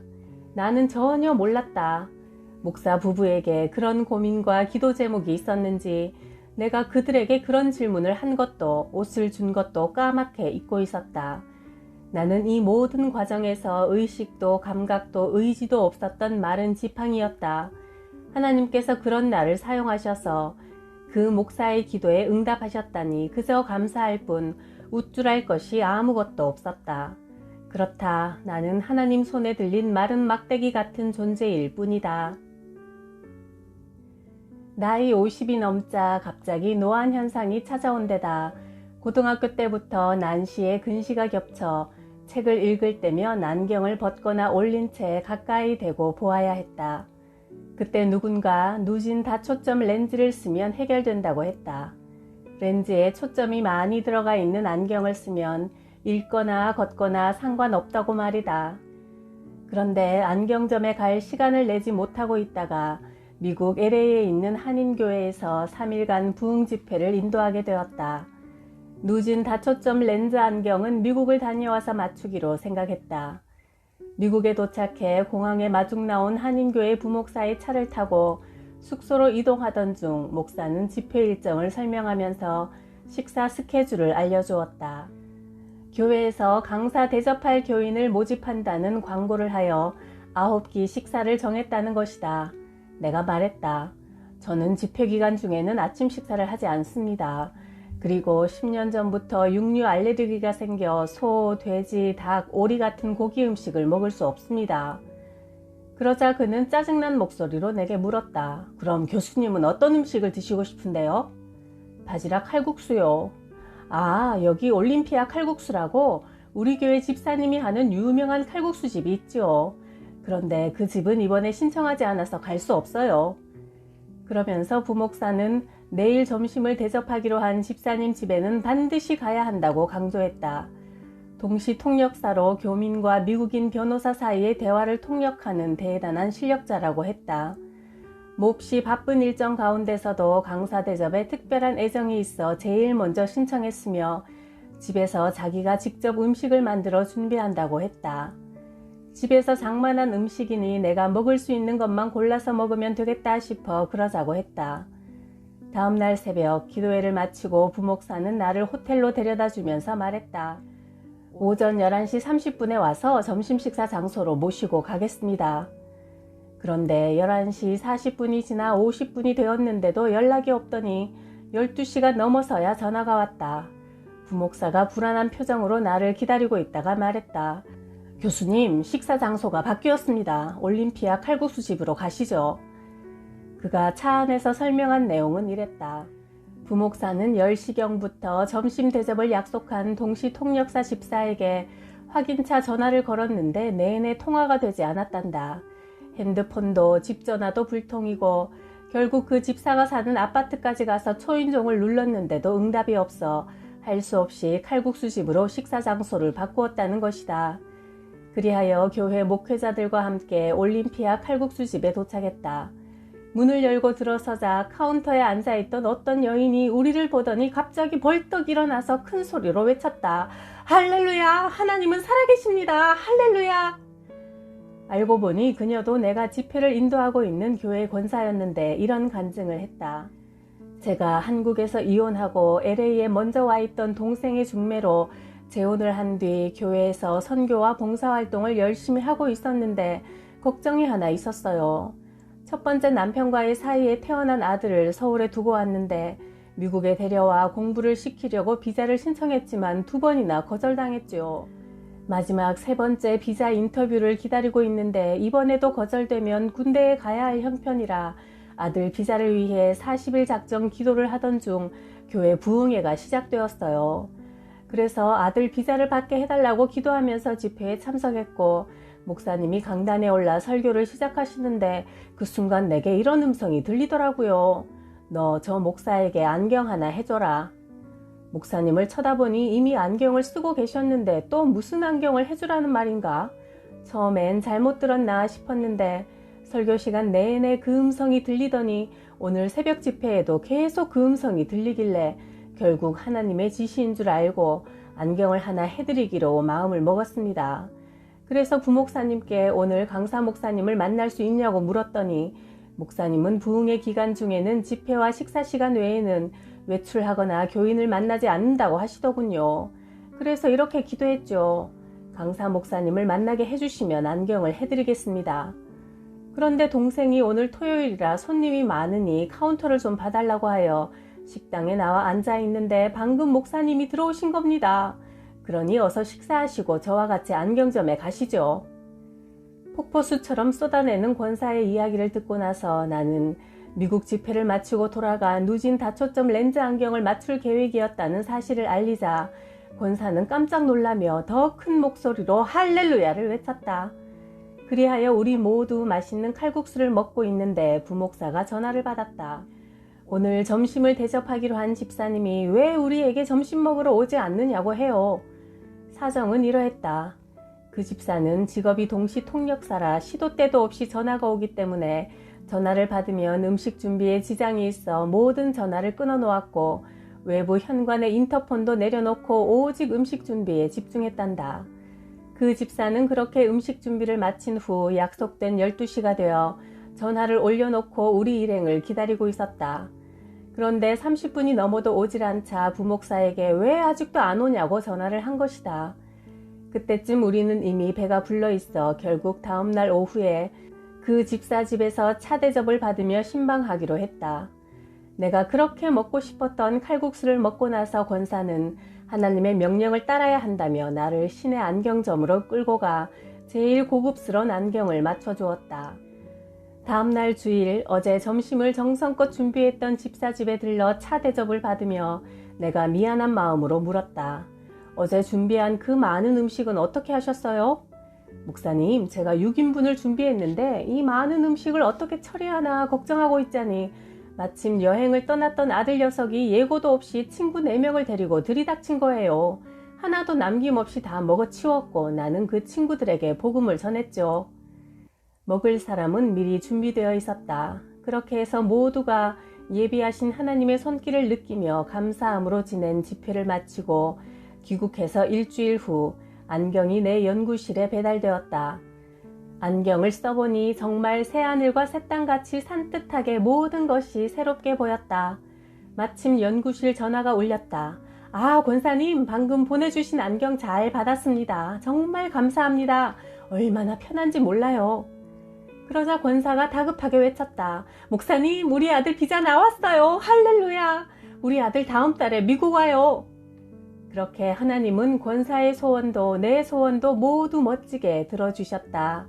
나는 전혀 몰랐다. 목사 부부에게 그런 고민과 기도 제목이 있었는지 내가 그들에게 그런 질문을 한 것도 옷을 준 것도 까맣게 잊고 있었다. 나는 이 모든 과정에서 의식도 감각도 의지도 없었던 마른 지팡이였다. 하나님께서 그런 나를 사용하셔서 그 목사의 기도에 응답하셨다니 그저 감사할 뿐 우쭐할 것이 아무것도 없었다. 그렇다. 나는 하나님 손에 들린 마른 막대기 같은 존재일 뿐이다. 나이 50이 넘자 갑자기 노안 현상이 찾아온 데다 고등학교 때부터 난시에 근시가 겹쳐 책을 읽을 때면 안경을 벗거나 올린 채 가까이 대고 보아야 했다. 그때 누군가 누진 다초점 렌즈를 쓰면 해결된다고 했다. 렌즈에 초점이 많이 들어가 있는 안경을 쓰면 읽거나 걷거나 상관없다고 말이다. 그런데 안경점에 갈 시간을 내지 못하고 있다가 미국 LA에 있는 한인교회에서 3일간 부흥 집회를 인도하게 되었다. 누진 다초점 렌즈 안경은 미국을 다녀와서 맞추기로 생각했다. 미국에 도착해 공항에 마중 나온 한인교회 부목사의 차를 타고 숙소로 이동하던 중 목사는 집회 일정을 설명하면서 식사 스케줄을 알려주었다. 교회에서 강사 대접할 교인을 모집한다는 광고를 하여 9끼 식사를 정했다는 것이다. 내가 말했다. 저는 집회 기간 중에는 아침 식사를 하지 않습니다. 그리고 10년 전부터 육류 알레르기가 생겨 소, 돼지, 닭, 오리 같은 고기 음식을 먹을 수 없습니다. 그러자 그는 짜증난 목소리로 내게 물었다. 그럼 교수님은 어떤 음식을 드시고 싶은데요? 바지락 칼국수요. 아, 여기 올림피아 칼국수라고 우리 교회 집사님이 하는 유명한 칼국수 집이 있죠. 그런데 그 집은 이번에 신청하지 않아서 갈 수 없어요. 그러면서 부목사는 내일 점심을 대접하기로 한 집사님 집에는 반드시 가야 한다고 강조했다. 동시 통역사로 교민과 미국인 변호사 사이의 대화를 통역하는 대단한 실력자라고 했다. 몹시 바쁜 일정 가운데서도 강사 대접에 특별한 애정이 있어 제일 먼저 신청했으며 집에서 자기가 직접 음식을 만들어 준비한다고 했다. 집에서 장만한 음식이니 내가 먹을 수 있는 것만 골라서 먹으면 되겠다 싶어 그러자고 했다. 다음 날 새벽 기도회를 마치고 부목사는 나를 호텔로 데려다 주면서 말했다. 오전 11시 30분에 와서 점심 식사 장소로 모시고 가겠습니다. 그런데 11시 40분이 지나 50분이 되었는데도 연락이 없더니 12시가 넘어서야 전화가 왔다. 부목사가 불안한 표정으로 나를 기다리고 있다가 말했다. 교수님, 식사 장소가 바뀌었습니다. 올림피아 칼국수 집으로 가시죠. 그가 차 안에서 설명한 내용은 이랬다. 부목사는 10시경부터 점심 대접을 약속한 동시 통역사 집사에게 확인차 전화를 걸었는데 내내 통화가 되지 않았단다. 핸드폰도 집 전화도 불통이고 결국 그 집사가 사는 아파트까지 가서 초인종을 눌렀는데도 응답이 없어 할 수 없이 칼국수 집으로 식사 장소를 바꾸었다는 것이다. 그리하여 교회 목회자들과 함께 올림피아 칼국수 집에 도착했다. 문을 열고 들어서자 카운터에 앉아있던 어떤 여인이 우리를 보더니 갑자기 벌떡 일어나서 큰 소리로 외쳤다. 할렐루야! 하나님은 살아계십니다! 할렐루야! 알고 보니 그녀도 내가 집회를 인도하고 있는 교회 권사였는데 이런 간증을 했다. 제가 한국에서 이혼하고 LA에 먼저 와 있던 동생의 중매로 재혼을 한 뒤 교회에서 선교와 봉사활동을 열심히 하고 있었는데 걱정이 하나 있었어요. 첫 번째 남편과의 사이에 태어난 아들을 서울에 두고 왔는데 미국에 데려와 공부를 시키려고 비자를 신청했지만 2번이나 거절당했죠. 마지막 3번째 비자 인터뷰를 기다리고 있는데 이번에도 거절되면 군대에 가야 할 형편이라 아들 비자를 위해 40일 작정 기도를 하던 중 교회 부흥회가 시작되었어요. 그래서 아들 비자를 받게 해달라고 기도하면서 집회에 참석했고 목사님이 강단에 올라 설교를 시작하시는데 그 순간 내게 이런 음성이 들리더라고요. 너 저 목사에게 안경 하나 해줘라. 목사님을 쳐다보니 이미 안경을 쓰고 계셨는데 또 무슨 안경을 해주라는 말인가? 처음엔 잘못 들었나 싶었는데 설교 시간 내내 그 음성이 들리더니 오늘 새벽 집회에도 계속 그 음성이 들리길래 결국 하나님의 지시인 줄 알고 안경을 하나 해드리기로 마음을 먹었습니다. 그래서 부목사님께 오늘 강사 목사님을 만날 수 있냐고 물었더니 목사님은 부흥회 기간 중에는 집회와 식사 시간 외에는 외출하거나 교인을 만나지 않는다고 하시더군요. 그래서 이렇게 기도했죠. 강사 목사님을 만나게 해주시면 안경을 해드리겠습니다. 그런데 동생이 오늘 토요일이라 손님이 많으니 카운터를 좀 봐달라고 하여 식당에 나와 앉아 있는데 방금 목사님이 들어오신 겁니다. 그러니 어서 식사하시고 저와 같이 안경점에 가시죠. 폭포수처럼 쏟아내는 권사의 이야기를 듣고 나서 나는 미국 집회를 마치고 돌아가 누진 다초점 렌즈 안경을 맞출 계획이었다는 사실을 알리자 권사는 깜짝 놀라며 더 큰 목소리로 할렐루야를 외쳤다. 그리하여 우리 모두 맛있는 칼국수를 먹고 있는데 부목사가 전화를 받았다. 오늘 점심을 대접하기로 한 집사님이 왜 우리에게 점심 먹으러 오지 않느냐고 해요. 사정은 이러했다. 그 집사는 직업이 동시 통역사라 시도 때도 없이 전화가 오기 때문에 전화를 받으면 음식 준비에 지장이 있어 모든 전화를 끊어 놓았고 외부 현관의 인터폰도 내려놓고 오직 음식 준비에 집중했단다. 그 집사는 그렇게 음식 준비를 마친 후 약속된 12시가 되어 전화를 올려놓고 우리 일행을 기다리고 있었다. 그런데 30분이 넘어도 오질 않자 부목사에게 왜 아직도 안 오냐고 전화를 한 것이다. 그때쯤 우리는 이미 배가 불러 있어 결국 다음날 오후에 그 집사 집에서 차 대접을 받으며 신방하기로 했다. 내가 그렇게 먹고 싶었던 칼국수를 먹고 나서 권사는 하나님의 명령을 따라야 한다며 나를 시내 안경점으로 끌고 가 제일 고급스러운 안경을 맞춰주었다. 다음날 주일 어제 점심을 정성껏 준비했던 집사 집에 들러 차 대접을 받으며 내가 미안한 마음으로 물었다. 어제 준비한 그 많은 음식은 어떻게 하셨어요? 목사님, 제가 6인분을 준비했는데 이 많은 음식을 어떻게 처리하나 걱정하고 있자니 마침 여행을 떠났던 아들 녀석이 예고도 없이 친구 4명을 데리고 들이닥친 거예요. 하나도 남김없이 다 먹어치웠고 나는 그 친구들에게 복음을 전했죠. 먹을 사람은 미리 준비되어 있었다. 그렇게 해서 모두가 예비하신 하나님의 손길을 느끼며 감사함으로 지낸 집회를 마치고 귀국해서 일주일 후 안경이 내 연구실에 배달되었다. 안경을 써보니 정말 새하늘과 새 땅같이 산뜻하게 모든 것이 새롭게 보였다. 마침 연구실 전화가 울렸다. 아, 권사님, 방금 보내주신 안경 잘 받았습니다. 정말 감사합니다. 얼마나 편한지 몰라요. 그러자 권사가 다급하게 외쳤다. 목사님, 우리 아들 비자 나왔어요. 할렐루야. 우리 아들 다음 달에 미국 와요. 그렇게 하나님은 권사의 소원도 내 소원도 모두 멋지게 들어주셨다.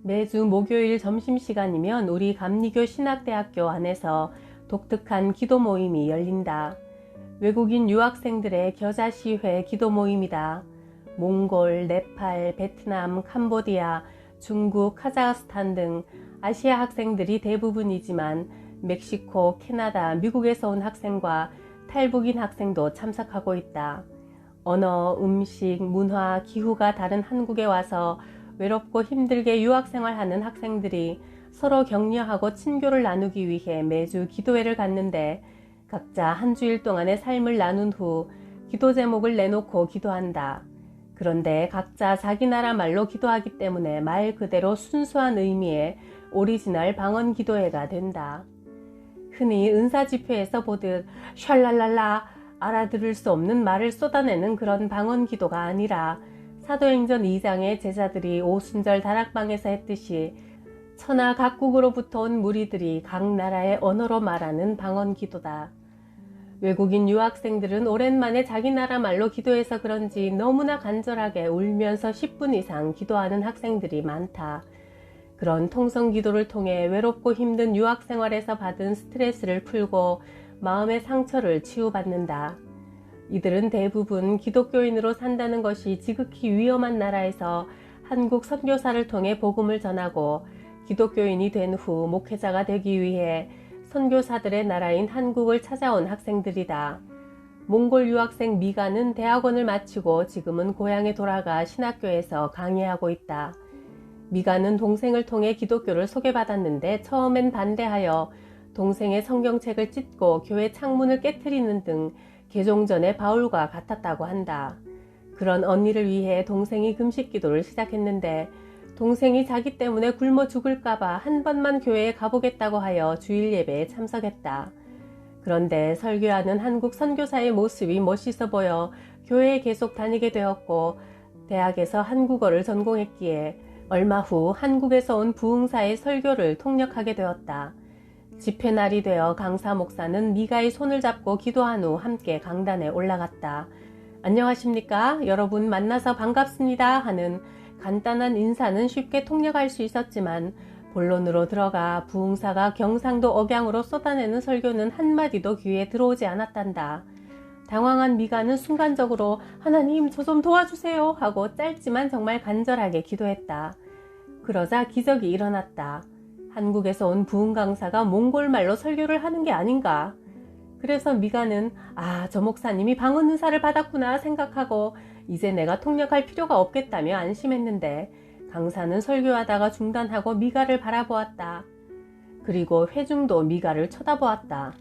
매주 목요일 점심시간이면 우리 감리교 신학대학교 안에서 독특한 기도 모임이 열린다. 외국인 유학생들의 겨자시회 기도 모임이다. 몽골, 네팔, 베트남, 캄보디아, 중국, 카자흐스탄 등 아시아 학생들이 대부분이지만 멕시코, 캐나다, 미국에서 온 학생과 탈북인 학생도 참석하고 있다. 언어, 음식, 문화, 기후가 다른 한국에 와서 외롭고 힘들게 유학생활하는 학생들이 서로 격려하고 친교를 나누기 위해 매주 기도회를 갖는데 각자 한 주일 동안의 삶을 나눈 후 기도 제목을 내놓고 기도한다. 그런데 각자 자기 나라 말로 기도하기 때문에 말 그대로 순수한 의미의 오리지널 방언 기도회가 된다. 흔히 은사 집회에서 보듯 샬랄랄라 알아들을 수 없는 말을 쏟아내는 그런 방언 기도가 아니라 사도행전 2장의 제자들이 오순절 다락방에서 했듯이 천하 각국으로부터 온 무리들이 각 나라의 언어로 말하는 방언 기도다. 외국인 유학생들은 오랜만에 자기 나라 말로 기도해서 그런지 너무나 간절하게 울면서 10분 이상 기도하는 학생들이 많다. 그런 통성 기도를 통해 외롭고 힘든 유학 생활에서 받은 스트레스를 풀고 마음의 상처를 치유받는다. 이들은 대부분 기독교인으로 산다는 것이 지극히 위험한 나라에서 한국 선교사를 통해 복음을 전하고 기독교인이 된 후 목회자가 되기 위해 선교사들의 나라인 한국을 찾아온 학생들이다. 몽골 유학생 미가는 대학원을 마치고 지금은 고향에 돌아가 신학교에서 강의하고 있다. 미가는 동생을 통해 기독교를 소개받았는데 처음엔 반대하여 동생의 성경책을 찢고 교회 창문을 깨트리는 등 개종 전에 바울과 같았다고 한다. 그런 언니를 위해 동생이 금식 기도를 시작했는데 동생이 자기 때문에 굶어 죽을까봐 한 번만 교회에 가보겠다고 하여 주일 예배에 참석했다. 그런데 설교하는 한국 선교사의 모습이 멋있어 보여 교회에 계속 다니게 되었고 대학에서 한국어를 전공했기에 얼마 후 한국에서 온 부흥사의 설교를 통역하게 되었다. 집회 날이 되어 강사 목사는 미가의 손을 잡고 기도한 후 함께 강단에 올라갔다. 안녕하십니까? 여러분 만나서 반갑습니다 하는 간단한 인사는 쉽게 통역할 수 있었지만 본론으로 들어가 부흥사가 경상도 억양으로 쏟아내는 설교는 한마디도 귀에 들어오지 않았단다. 당황한 미가는 순간적으로 하나님 저 좀 도와주세요 하고 짧지만 정말 간절하게 기도했다. 그러자 기적이 일어났다. 한국에서 온 부흥 강사가 몽골말로 설교를 하는 게 아닌가. 그래서 미가는 저 목사님이 방언 은사를 받았구나 생각하고 이제 내가 통역할 필요가 없겠다며 안심했는데 강사는 설교하다가 중단하고 미가를 바라보았다. 그리고 회중도 미가를 쳐다보았다.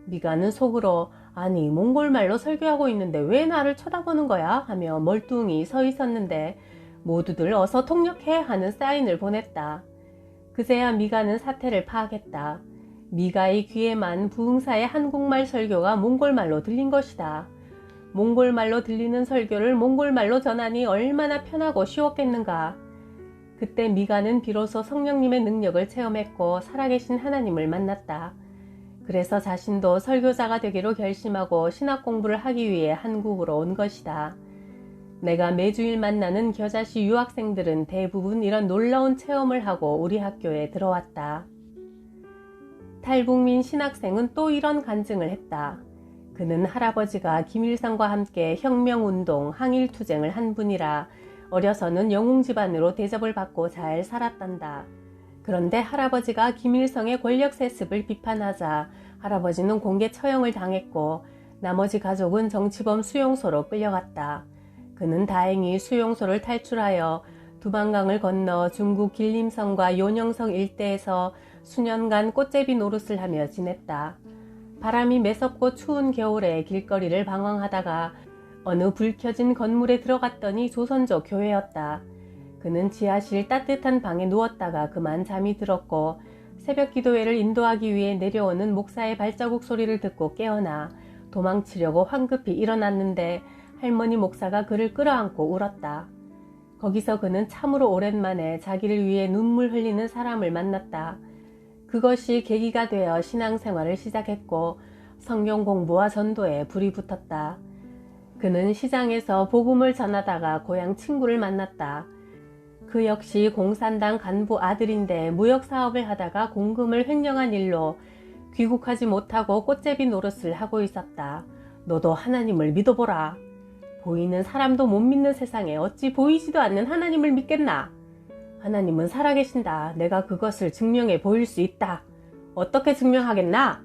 미가는 속으로 아니 몽골말로 설교하고 있는데 왜 나를 쳐다보는 거야 하며 멀뚱히 서 있었는데 모두들 어서 통역해 하는 사인을 보냈다. 그제야 미가는 사태를 파악했다. 미가의 귀에만 부흥사의 한국말 설교가 몽골말로 들린 것이다. 몽골말로 들리는 설교를 몽골말로 전하니 얼마나 편하고 쉬웠겠는가. 그때 미가는 비로소 성령님의 능력을 체험했고 살아계신 하나님을 만났다. 그래서 자신도 설교자가 되기로 결심하고 신학 공부를 하기 위해 한국으로 온 것이다. 내가 매주일 만나는 겨자씨 유학생들은 대부분 이런 놀라운 체험을 하고 우리 학교에 들어왔다. 탈북민 신학생은 또 이런 간증을 했다. 그는 할아버지가 김일성과 함께 혁명운동, 항일투쟁을 한 분이라 어려서는 영웅 집안으로 대접을 받고 잘 살았단다. 그런데 할아버지가 김일성의 권력 세습을 비판하자 할아버지는 공개 처형을 당했고 나머지 가족은 정치범 수용소로 끌려갔다. 그는 다행히 수용소를 탈출하여 두만강을 건너 중국 길림성과 요녕성 일대에서 수년간 꽃제비 노릇을 하며 지냈다. 바람이 매섭고 추운 겨울에 길거리를 방황하다가 어느 불 켜진 건물에 들어갔더니 조선족 교회였다. 그는 지하실 따뜻한 방에 누웠다가 그만 잠이 들었고 새벽 기도회를 인도하기 위해 내려오는 목사의 발자국 소리를 듣고 깨어나 도망치려고 황급히 일어났는데 할머니 목사가 그를 끌어안고 울었다. 거기서 그는 참으로 오랜만에 자기를 위해 눈물 흘리는 사람을 만났다. 그것이 계기가 되어 신앙생활을 시작했고 성경 공부와 전도에 불이 붙었다. 그는 시장에서 복음을 전하다가 고향 친구를 만났다. 그 역시 공산당 간부 아들인데 무역사업을 하다가 공금을 횡령한 일로 귀국하지 못하고 꽃제비 노릇을 하고 있었다. 너도 하나님을 믿어보라. 보이는 사람도 못 믿는 세상에 어찌 보이지도 않는 하나님을 믿겠나? 하나님은 살아계신다. 내가 그것을 증명해 보일 수 있다. 어떻게 증명하겠나?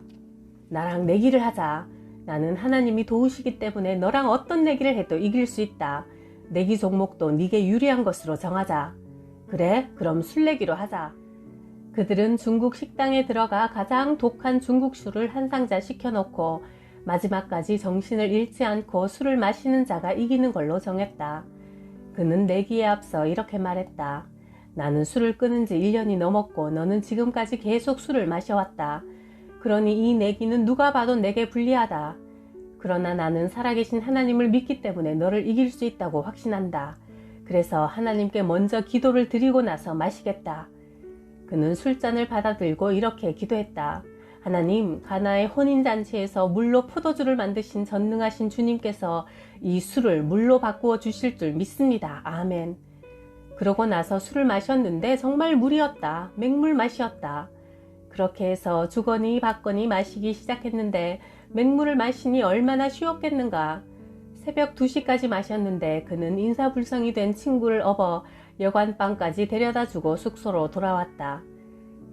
나랑 내기를 하자. 나는 하나님이 도우시기 때문에 너랑 어떤 내기를 해도 이길 수 있다. 내기 종목도 네게 유리한 것으로 정하자. 그래? 그럼 술내기로 하자. 그들은 중국 식당에 들어가 가장 독한 중국 술을 한 상자 시켜놓고 마지막까지 정신을 잃지 않고 술을 마시는 자가 이기는 걸로 정했다. 그는 내기에 앞서 이렇게 말했다. 나는 술을 끊은 지 1년이 넘었고 너는 지금까지 계속 술을 마셔왔다. 그러니 이 내기는 누가 봐도 내게 불리하다. 그러나 나는 살아계신 하나님을 믿기 때문에 너를 이길 수 있다고 확신한다. 그래서 하나님께 먼저 기도를 드리고 나서 마시겠다. 그는 술잔을 받아들고 이렇게 기도했다. 하나님, 가나의 혼인잔치에서 물로 포도주를 만드신 전능하신 주님께서 이 술을 물로 바꾸어 주실 줄 믿습니다. 아멘. 그러고 나서 술을 마셨는데 정말 물이었다. 맹물 맛이었다. 그렇게 해서 주거니 받거니 마시기 시작했는데 맹물을 마시니 얼마나 쉬웠겠는가. 새벽 2시까지 마셨는데 그는 인사불성이 된 친구를 업어 여관방까지 데려다주고 숙소로 돌아왔다.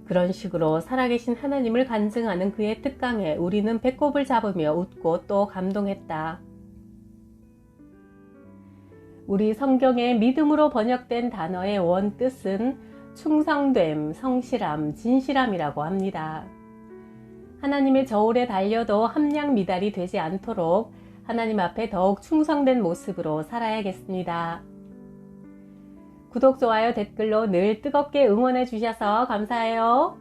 그런 식으로 살아계신 하나님을 간증하는 그의 특강에 우리는 배꼽을 잡으며 웃고 또 감동했다. 우리 성경에 믿음으로 번역된 단어의 원뜻은 충성됨, 성실함, 진실함이라고 합니다. 하나님의 저울에 달려도 함량 미달이 되지 않도록 하나님 앞에 더욱 충성된 모습으로 살아야겠습니다. 구독, 좋아요, 댓글로 늘 뜨겁게 응원해 주셔서 감사해요.